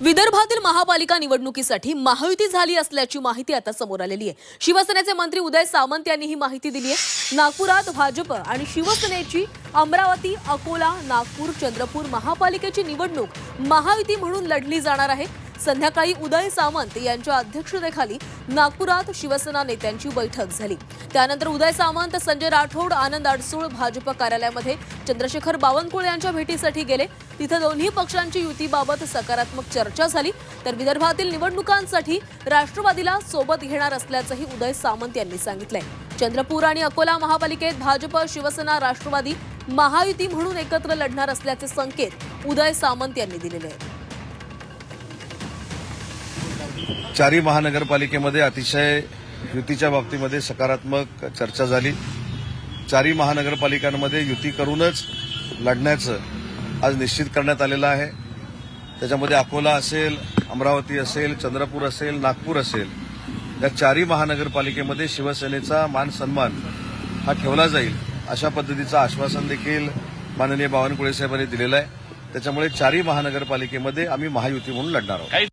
विदर्भातील महापालिका निवडणुकीसाठी महायुती झाली असल्याची माहिती आता समोर आलेली आहे। शिवसेनेचे मंत्री उदय सामंत यांनी ही माहिती दिली आहे। नागपुरात भाजप आणि शिवसेनेची अमरावती, अकोला, नागपूर, चंद्रपूर महापालिकेची निवडणूक महायुती म्हणून लढली जाणार आहे। संध्याकाळी उदय सामंत यांच्या अध्यक्षतेखाली नागपुरात शिवसेना नेत्यांची बैठक झाली। त्यानंतर उदय सामंत, संजय राठोड, आनंद अडसूळ भाजप कार्यालयामध्ये चंद्रशेखर बावनकुळे यांच्या भेटीसाठी गेले। तिथे दोन्ही पक्षांची युतीबाबत सकारात्मक चर्चा झाली। तर विदर्भातील निवडणुकांसाठी राष्ट्रवादीला सोबत घेणार असल्याचंही उदय सामंत यांनी सांगितलंय। चंद्रपूर आणि अकोला महापालिकेत भाजप, शिवसेना, राष्ट्रवादी महायुती म्हणून एकत्र लढणार असल्याचे संकेत उदय सामंत यांनी दिलेले आहेत। चारी महानगरपालिकेमध्ये अतिशय युतीच्या बाबतीमध्ये सकारात्मक चर्चा झाली। चारी महानगरपालिकांमध्ये युती करूनच लढण्याचं आज निश्चित करण्यात आलेलं आहे। त्याच्यामध्ये अकोला असेल, अमरावती असेल, चंद्रपूर असेल, नागपूर असेल, या चारी महानगरपालिकेमध्ये शिवसेनेचा मान सन्मान हा ठेवला जाईल अशा पद्धतीचं आश्वासन देखील माननीय बावनकुळे साहेबांनी दिलेलं आहे। त्याच्यामुळे चारी महानगरपालिकेमध्ये आम्ही महायुती म्हणून लढणार आहोत।